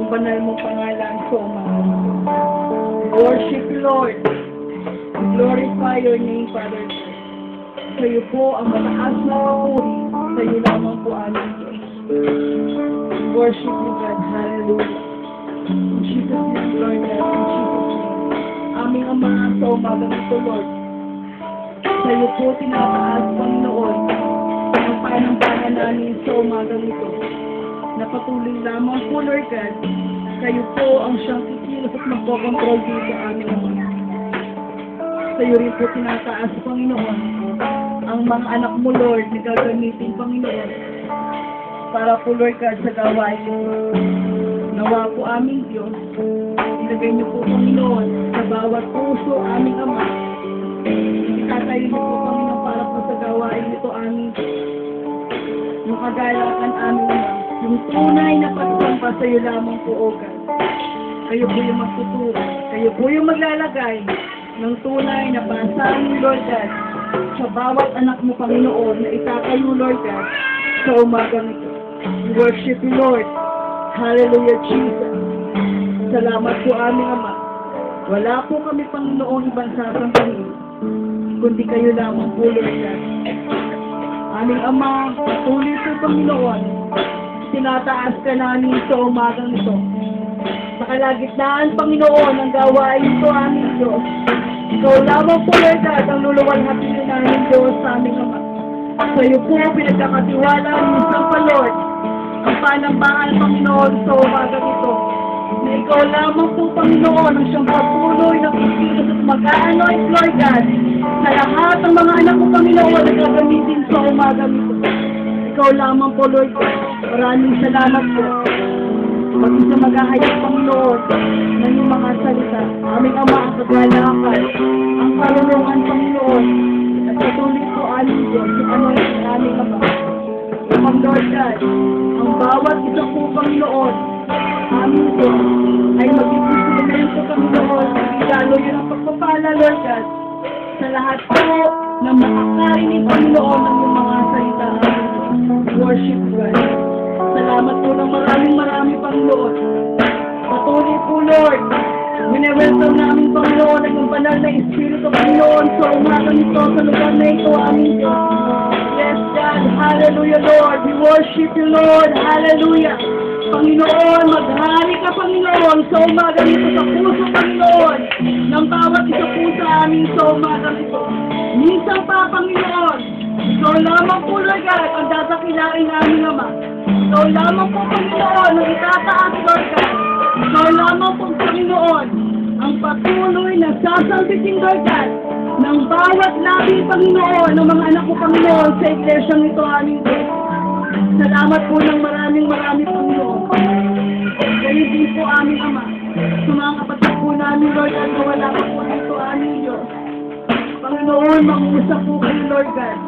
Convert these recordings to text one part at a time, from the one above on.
ang banal mong pangalan, so worship you, Lord. Glorify your name, Father. Sa iyo po ang mataas na papuri, sa iyo lamang po aming Diyos. Worship you, God. Hallelujah. In Jesus' name, Lord God. In Jesus' name. Aming Ama, sa umagang ito, Lord. Sa iyo po tinataas, Panginoon, ang panambahan namin sa umagang ito. Napatuloy lamang po, Lord God. Kayo po ang siyang kikilos at magkocontrol dito aming Ama. Sa iyo rin po tinataas, Panginoon, ang mga anak mo, Lord, na gagamitin, Panginoon, para po, Lord God, sa gawain ito. Nawa po aming Diyos, ilagay niyo po, Panginoon, sa bawat puso aming Ama. Itatayo niyo po, Panginoon, para po sa gawain ito aming Diyos. Yung kagalakan aming Ama, yung tunay na pagsamba sa iyo lamang po, O God. Kayo po yung magtuturo, kayo po yung maglalagay ng tunay na pasahan, Lord God, sa bawat anak mo, Panginoon, na itatayo, Lord God, sa umagang ito. Worship you, Lord. Hallelujah, Jesus. Salamat po aming Ama. Wala po kami, Panginoon, ibang sasambahin, kundi kayo lamang po, Lord God. Aming Ama, patuloy po, Panginoon, tinataas ka namin sa umagang ito. Sa kalagitnaan, Panginoon, ang gawain ito, aming Diyos. Ikaw lamang po, Lord God, ang luluwalhatin namin, Diyos, sa aming Ama. Sa iyo po, pinagkakatiwala ang isang Lord, ang panambahan, Panginoon, sa umagang ito. Na ikaw lamang po, Panginoon, ang siyang patuloy na kikilos at mag-anoint, Lord God, sa lahat ng mga anak ko, Panginoon, na gagamitin sa umagang ito. Ikaw lamang po, Lord God. Maraming salamat po. Maging sa maghahayag, Panginoon, ng iyong mga salita. Aming Ama, ang kagalakan, ang karunungan, Panginoon, at patuloy po aming Diyos, yung anointing ng aming Ama. Upang, Lord God, ang bawat isa po, Panginoon, aming Diyos, ay mag-ipusimento, Panginoon, lalo yun ang pagpapala, Lord God, sa lahat po na makakarinig, Panginoon, ng iyong mga salita. Worship God. Salamat po ng maraming Panginoon. Patuloy po, Lord. Winewelcome namin, Panginoon, ang iyong banal na Espiritu, Panginoon, sa umagang ito, sa lugar na ito, aming Diyos. Yes, God. Hallelujah, Lord. We worship you, Lord. Hallelujah. Panginoon, maghari ka, Panginoon, sa umagang ito, sa puso, Panginoon, ng bawat isa po sa amin sa umagang ito. Minsan pa, Panginoon, ikaw lamang po, Lord God, ang dadakilain namin, Ama. Ikaw lamang po, Panginoon, ang itataas, Lord God. Ikaw lamang po, Panginoon, ang patuloy na sasalbitin, Lord God, ng bawat labi, Panginoon, ng mga anak ko, Panginoon, sa iglesyang ito, aming Diyos. Salamat po ng maraming, Panginoon. Kayo din po, aming Ama. Sa mga kapatid po namin, Lord God, na wala pa po ito, aming Diyos. Panginoon, mag-uusap po kayo, Lord God.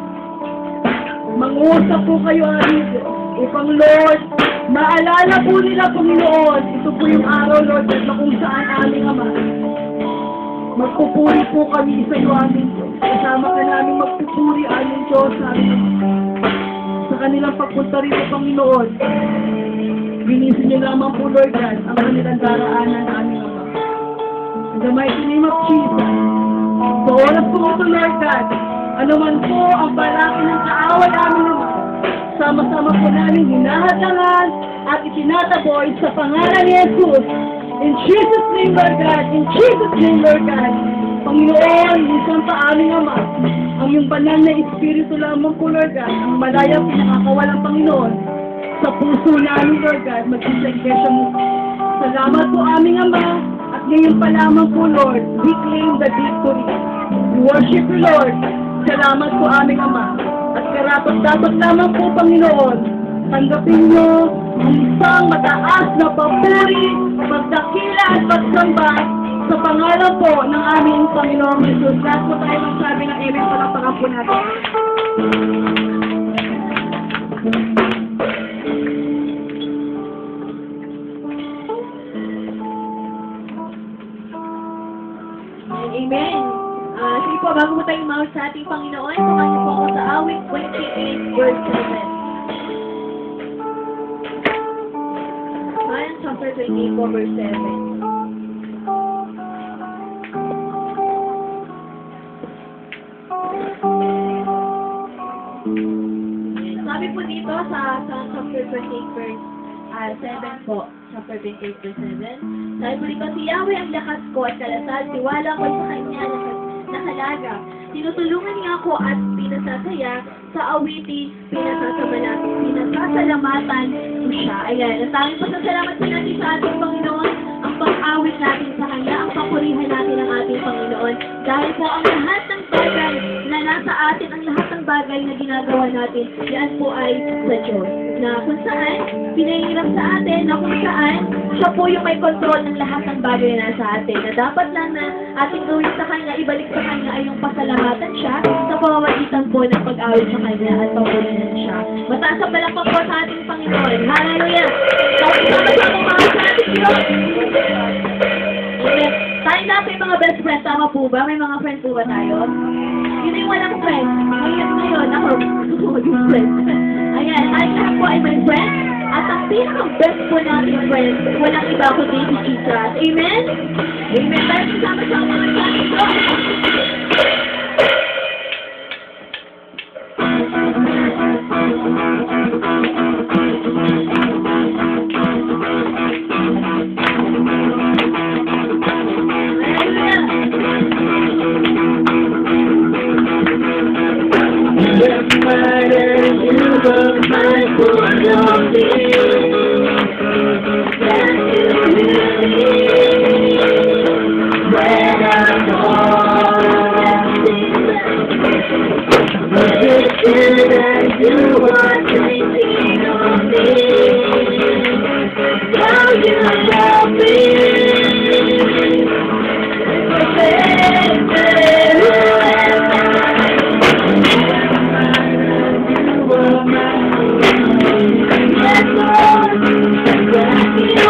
Mag-uusap po kayo, aming Diyos. Upang, Lord, maalala po nila, Panginoon, ito po yung araw, Lord God, na kung saan aming Ama. Magpupuri po kami sa iyo, aming Diyos. Kasama ka namin magpupuri, aming Diyos, aming Ama. Sa kanilang pagpunta rito, Panginoon, binisin niyo lamang po, Lord God, ang kanilang daraanan, aming Ama. In the mighty name of Jesus, sa oras po ito, Lord God, ano man po ang balaki ng kaaway, aming Ama, sama-sama po namin hinahatangan at itinataboy sa pangalan ni Jesus. In Jesus' name, Lord God. In Jesus' name, Lord God. Panginoon, minsan pa aming Ama, ang iyong banal na Espiritu lamang po, Lord God, ang malayang pinakakawalang Panginoon sa puso namin, Lord God, maging sa iglesia mo. Salamat po aming Ama, at ngayon pa lamang po, Lord, we claim the victory. We worship you, Lord. Salamat po aming Ama. At karapat-dapat lamang po, Panginoon, tanggapin niyo ang isang mataas na papuri, pagdakila at pagsamba sa pangalan po ng aming Panginoong Jesus. Lahat po tayo magsabi ng amen, palakpakan po natin. Amen. Sige po, bago po tayo mount sa ating Panginoon, tumayo po ako sa awit 28, verse 7. Ayan, sa chapter 24, verse 7. Sabi po dito sa chapter 28 verse 7 po, chapter 28 verse 7. Sabi po dito, si Yahweh ang lakas ko at kalasal, tiwala ko sa kanya nakalaga. Tinutulungan niya ako at pinasasaya sa awitin, pinasasalamatan ko siya. Ayan, ang tanging pasasalamat po natin sa ating Panginoon, ang pag-awit natin sa Kanya, ang papurihan natin ang ating Panginoon. Dahil po ang lahat ng bagay na nasa atin, ang lahat ng bagay na ginagawa natin, yan po ay sa Diyos. Na kung saan, pinahirap sa atin, na kung saan, siya po yung may control ng lahat ng bagay na nasa atin. Na dapat lang na ating gawin sa Kanya, ibalik sa Kanya ay yung pasalamatan siya sa pamamagitan po ng pag-awit sa Kanya at papurihan siya. Mataas ang palakpak po sa ating Panginoon. Hallelujah! Sama-sama mga sa ating Diyos. Amen. Tayo na po yung mga best friends. Tama po ba? May mga friends po ba tayo? Yun yung walang friends. Ngayon, ako, gusto ko maging friends. Ayan, tayo lahat po ay may friends. At ang pinaka-best po natin friends, walang iba kundi si Jesus. Amen? Amen. Tayo sama-sama mga sa ating Diyos.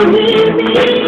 You hear me?